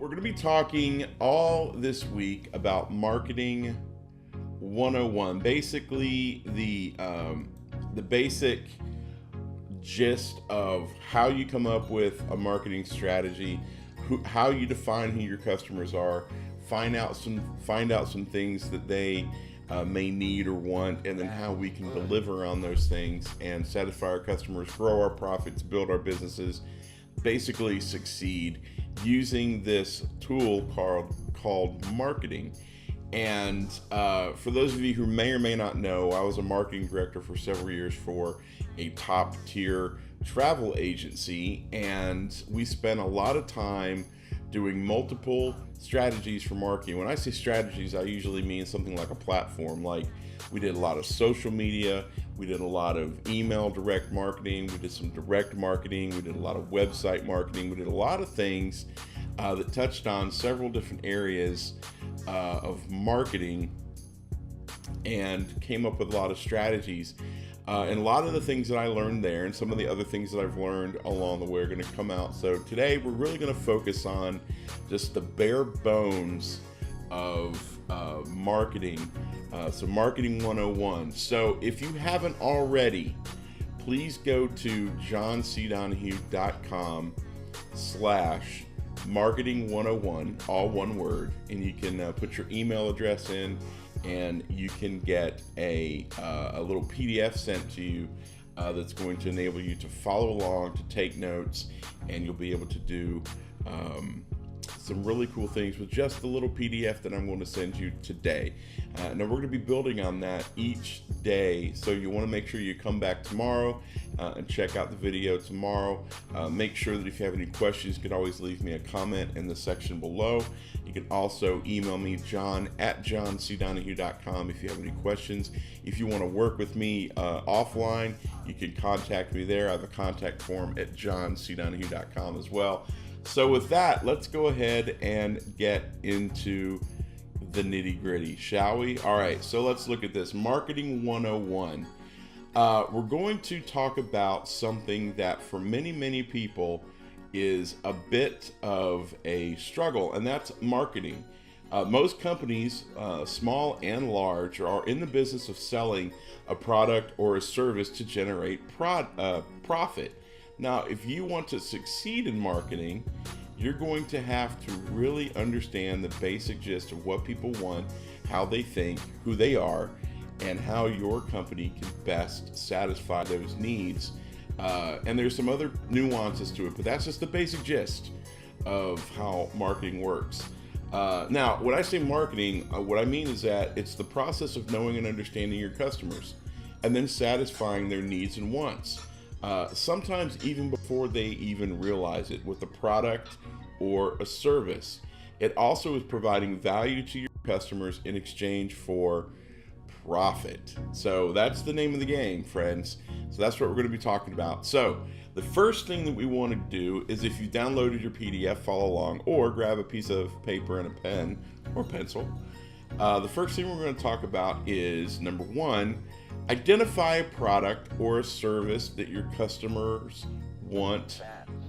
we're going to be talking all this week about marketing 101. Basically, the basic gist of how you come up with a marketing strategy, how you define who your customers are, find out some things that they may need or want, and then how we can deliver on those things and satisfy our customers, grow our profits, build our businesses, basically succeed using this tool called marketing. And for those of you who may or may not know, I was a marketing director for several years for a top tier travel agency, and we spent a lot of time doing multiple strategies for marketing. When I say strategies, I usually mean something like a platform. Like, we did a lot of social media, we did a lot of email direct marketing, we did some direct marketing, we did a lot of website marketing, we did a lot of things that touched on several different areas of marketing, and came up with a lot of strategies. And a lot of the things that I learned there and some of the other things that I've learned along the way are going to come out. So today we're really going to focus on just the bare bones of marketing. So marketing 101. So if you haven't already, please go to johncdonahue.com/marketing101, all one word, and you can put your email address in, and you can get a little PDF sent to you that's going to enable you to follow along, to take notes, and you'll be able to do some really cool things with just the little PDF that I'm going to send you today. Now we're going to be building on that each day, so you want to make sure you come back tomorrow and check out the video tomorrow. Make sure that if you have any questions, you can always leave me a comment in the section below. You can also email me, john@johncdonahue.com, if you have any questions. If you want to work with me offline, you can contact me there. I have a contact form at johncdonahue.com as well. So with that, let's go ahead and get into the nitty gritty, shall we? All right, so let's look at this. Marketing 101. We're going to talk about something that for many people is a bit of a struggle, and that's marketing. Most companies, small and large, are in the business of selling a product or a service to generate profit. Now, if you want to succeed in marketing, you're going to have to really understand the basic gist of what people want, how they think, who they are, and how your company can best satisfy those needs. And there's some other nuances to it, but that's just the basic gist of how marketing works. Now, when I say marketing, what I mean is that it's the process of knowing and understanding your customers and then satisfying their needs and wants. Sometimes even before they even realize it, with a product or a service. It also is providing value to your customers in exchange for profit. So that's the name of the game, friends. So that's what we're going to be talking about. So the first thing that we want to do is, if you downloaded your PDF, follow along, or grab a piece of paper and a pen or pencil. The first thing we're going to talk about is, number one, identify a product or a service that your customers want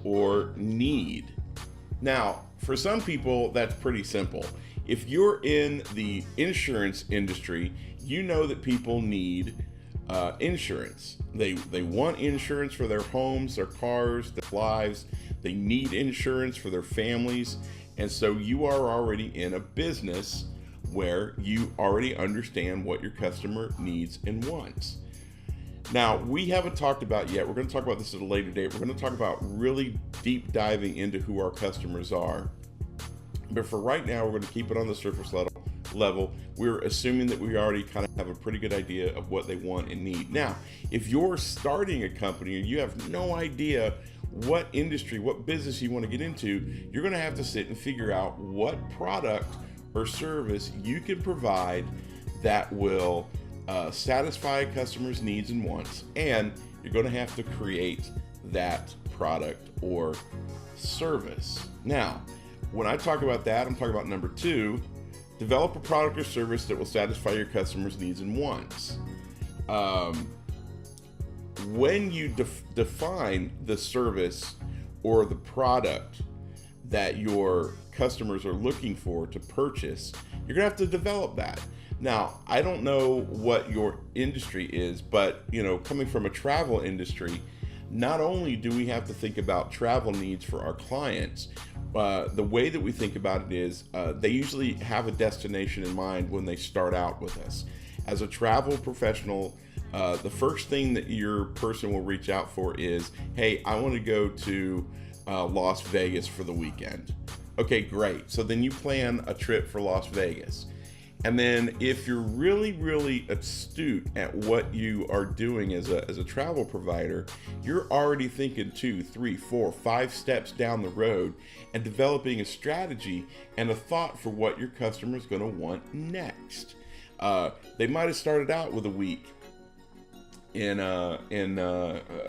or need. Now, for some people, that's pretty simple. If you're in the insurance industry, you know that people need insurance. They want insurance for their homes, their cars, their lives. They need insurance for their families. And so you are already in a business where you already understand what your customer needs and wants. Now, we haven't talked about yet, we're going to talk about this at a later date. We're going to talk about really deep diving into who our customers are. But for right now, we're going to keep it on the surface level. We're assuming that we already kind of have a pretty good idea of what they want and need. Now, if you're starting a company and you have no idea what industry, what business you want to get into, you're going to have to sit and figure out what product or service you can provide that will satisfy a customer's needs and wants, and you're going to have to create that product or service. Now, when I talk about that, I'm talking about number two, develop a product or service that will satisfy your customers' needs and wants. When you define the service or the product that your customers are looking for to purchase, you're gonna have to develop that. Now, I don't know what your industry is, but coming from a travel industry, not only do we have to think about travel needs for our clients, the way that we think about it is they usually have a destination in mind when they start out with us. As a travel professional, the first thing that your person will reach out for is, hey, I want to go to Las Vegas for the weekend. Okay, great. So then you plan a trip for Las Vegas. And then if you're really, really astute at what you are doing as a travel provider, you're already thinking 2, 3, 4, 5 steps down the road and developing a strategy and a thought for what your customer is going to want next. They might have started out with a week in a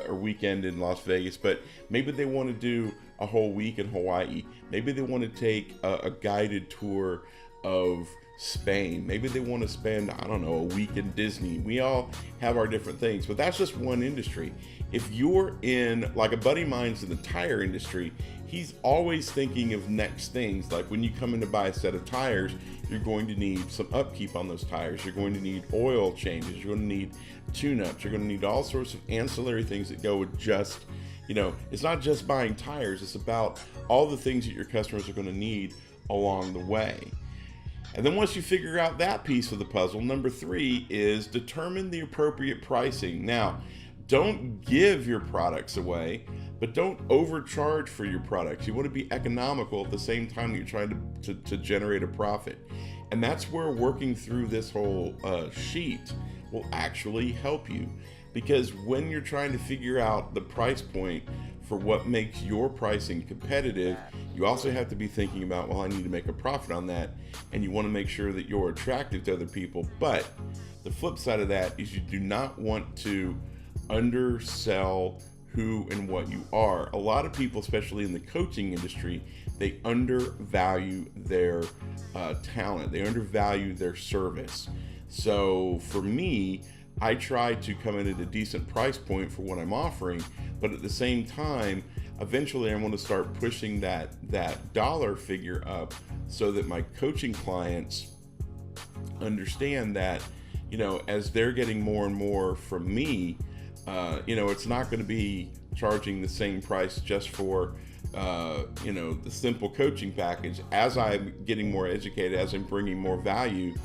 weekend in Las Vegas, but maybe they want to do a whole week in Hawaii. Maybe they want to take a guided tour of Spain. Maybe they want to spend, I don't know, a week in Disney. We all have our different things, but that's just one industry. If you're in, like a buddy of mine's in the tire industry, he's always thinking of next things. Like when you come in to buy a set of tires, you're going to need some upkeep on those tires. You're going to need oil changes. You're going to need tune-ups. You're going to need all sorts of ancillary things that go with just, it's not just buying tires. It's about all the things that your customers are going to need along the way. And then once you figure out that piece of the puzzle, number 3 is determine the appropriate pricing. Now, don't give your products away, but don't overcharge for your products. You want to be economical at the same time that you're trying to generate a profit. And that's where working through this whole sheet will actually help you. Because when you're trying to figure out the price point for what makes your pricing competitive, you also have to be thinking about, well, I need to make a profit on that, and you want to make sure that you're attractive to other people. But the flip side of that is you do not want to undersell who and what you are. A lot of people, especially in the coaching industry, they undervalue their talent. They undervalue their service. So for me, I try to come in at a decent price point for what I'm offering, but at the same time, eventually I want to start pushing that dollar figure up so that my coaching clients understand that, as they're getting more and more from me, it's not going to be charging the same price just for, the simple coaching package. As I'm getting more educated, as I'm bringing more value,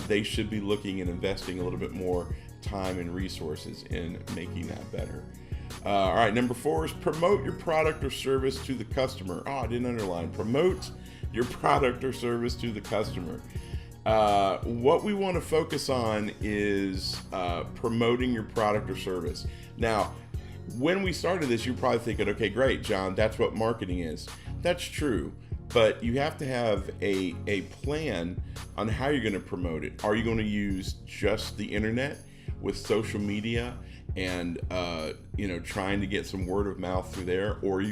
they should be looking and investing a little bit more time and resources in making that better. All right, number 4 is promote your product or service to the customer. Oh, I didn't underline. Promote your product or service to the customer. What we want to focus on is promoting your product or service. Now, when we started this, you're probably thinking, okay, great, John, that's what marketing is. That's true. But you have to have a plan on how you're going to promote it. Are you going to use just the internet with social media and trying to get some word of mouth through there, or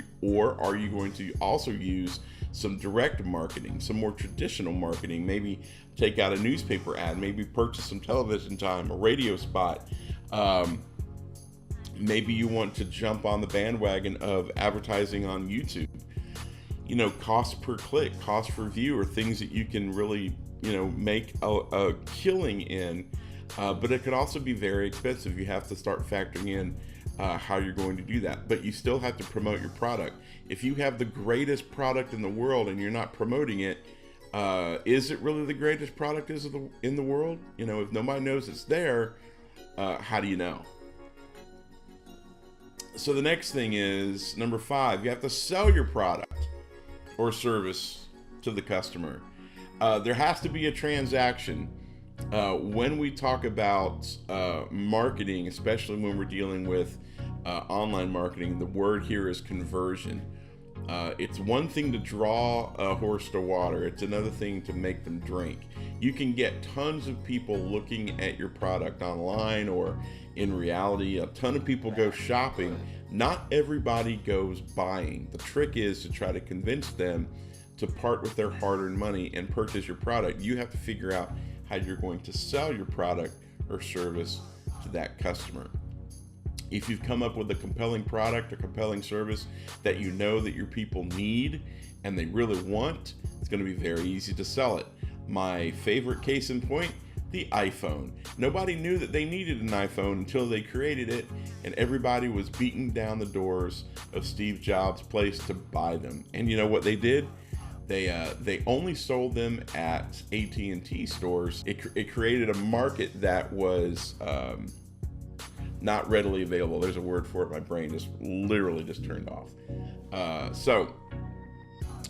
are you going to also use some direct marketing, some more traditional marketing? Maybe take out a newspaper ad, maybe purchase some television time, a radio spot. Maybe you want to jump on the bandwagon of advertising on YouTube. Cost per click, cost per view are things that you can really, make a killing in, but it could also be very expensive. You have to start factoring in how you're going to do that, but you still have to promote your product. If you have the greatest product in the world and you're not promoting it, is it really the greatest product in the world? If nobody knows it's there, how do you know? So the next thing is number 5, you have to sell your product or service to the customer. There has to be a transaction. When we talk about marketing, especially when we're dealing with online marketing, the word here is conversion. It's one thing to draw a horse to water. It's another thing to make them drink. You can get tons of people looking at your product online, or in reality, a ton of people go shopping. Not everybody goes buying. The trick is to try to convince them to part with their hard-earned money and purchase your product. You have to figure out how you're going to sell your product or service to that customer. If you've come up with a compelling product or compelling service that you know that your people need and they really want, it's going to be very easy to sell it. My favorite case in point, the iPhone. Nobody knew that they needed an iPhone until they created it, and everybody was beating down the doors of Steve Jobs' place to buy them. And you know what they did? They only sold them at AT&T stores. It created a market that was not readily available. There's a word for it. My brain just literally just turned off.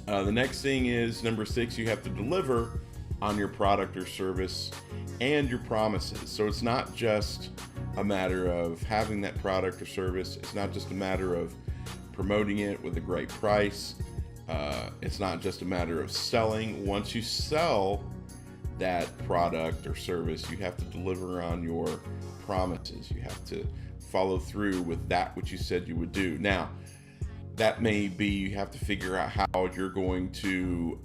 The next thing is number 6. You have to deliver on your product or service and your promises. So it's not just a matter of having that product or service. It's not just a matter of promoting it with a great price. It's not just a matter of selling. Once you sell that product or service, you have to deliver on your promises. You have to follow through with that which you said you would do. Now, that may be you have to figure out how you're going to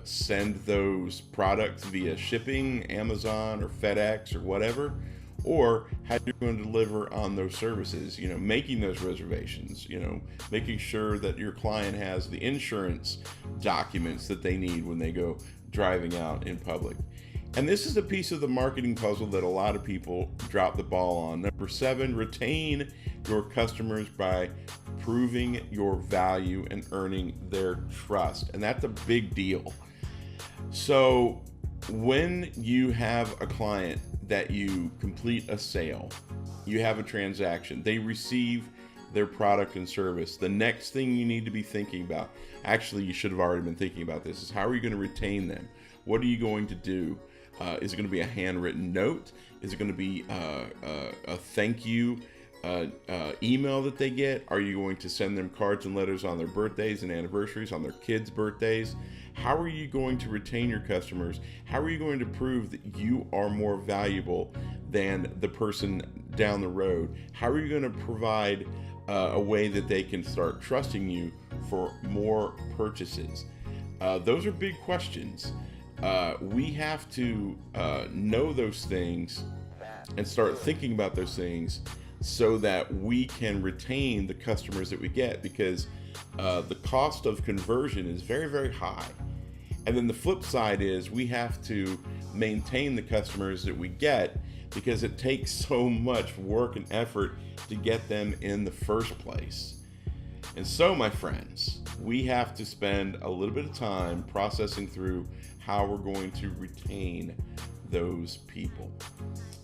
send those products via shipping, Amazon or FedEx or whatever, or how you're going to deliver on those services, making those reservations, making sure that your client has the insurance documents that they need when they go driving out in public. And this is a piece of the marketing puzzle that a lot of people drop the ball on. Number 7, retain your customers by proving your value and earning their trust. And that's a big deal. So when you have a client that you complete a sale, you have a transaction, they receive their product and service, the next thing you need to be thinking about, actually you should have already been thinking about this, is how are you going to retain them? What are you going to do? Is it going to be a handwritten note? Is it going to be a thank you email that they get? Are you going to send them cards and letters on their birthdays and anniversaries, on their kids' birthdays? How are you going to retain your customers? How are you going to prove that you are more valuable than the person down the road? How are you going to provide a way that they can start trusting you for more purchases? Those are big questions. We have to know those things and start thinking about those things so that we can retain the customers that we get, because the cost of conversion is very, very high. And then the flip side is we have to maintain the customers that we get, because it takes so much work and effort to get them in the first place. And so, my friends, we have to spend a little bit of time processing through how we're going to retain those people.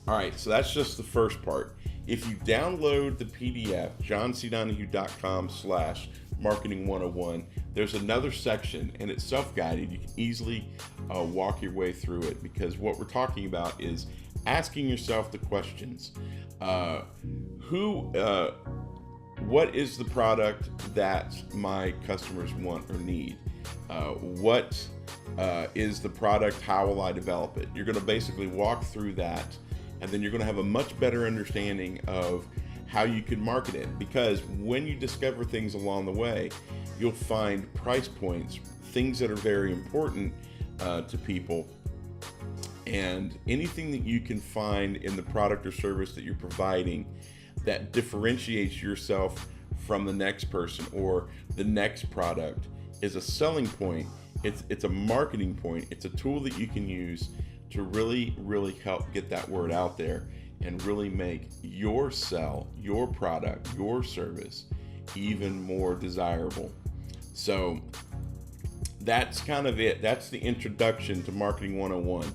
All right, so that's just the first part. If you download the PDF, johncdonahue.com/marketing101, there's another section, and it's self-guided. You can easily walk your way through it, because what we're talking about is asking yourself the questions. What is the product that my customers want or need? What is the product? How will I develop it? You're going to basically walk through that, and then you're going to have a much better understanding of how you can market it. Because when you discover things along the way, you'll find price points, things that are very important to people, and anything that you can find in the product or service that you're providing that differentiates yourself from the next person or the next product is a selling point. It's a marketing point. It's a tool that you can use to really, really help get that word out there and really make your sell, your product, your service even more desirable. So that's kind of it. That's the introduction to Marketing 101.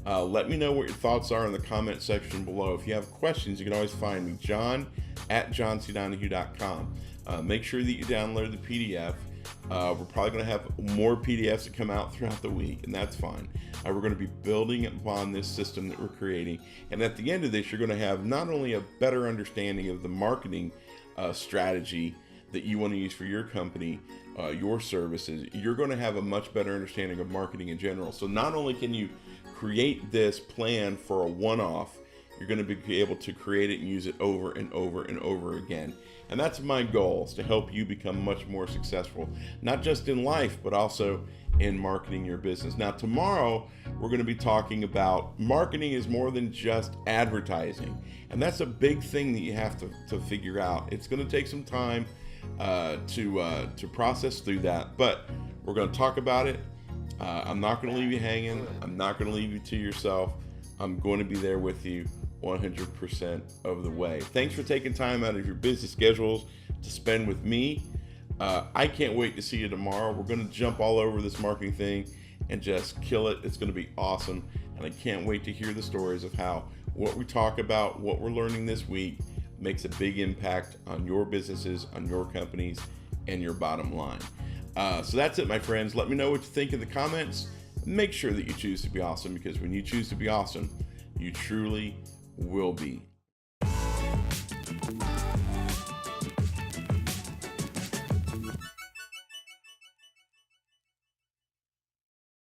Let me know what your thoughts are in the comment section below. If you have questions, you can always find me, john@johncdonahue.com. Make sure that you download the PDF. We're probably going to have more PDFs that come out throughout the week, and that's fine. We're going to be building upon this system that we're creating. And at the end of this, you're going to have not only a better understanding of the marketing strategy that you want to use for your company, your services, you're going to have a much better understanding of marketing in general. So not only can you create this plan for a one-off you're going to be able to create it and use it over and over and over again. And that's my goal, is to help you become much more successful, not just in life, but also in marketing your business. Now, tomorrow, we're going to be talking about marketing is more than just advertising. And that's a big thing that you have to figure out. It's going to take some time to process through that, but we're going to talk about it. I'm not going to leave you hanging. I'm not going to leave you to yourself. I'm going to be there with you 100% of the way. Thanks for taking time out of your busy schedules to spend with me. I can't wait to see you tomorrow. We're going to jump all over this marketing thing and just kill it. It's going to be awesome. And I can't wait to hear the stories of how what we talk about, what we're learning this week, makes a big impact on your businesses, on your companies, and your bottom line. So that's it, my friends. Let me know what you think in the comments. Make sure that you choose to be awesome, because when you choose to be awesome, you truly will be.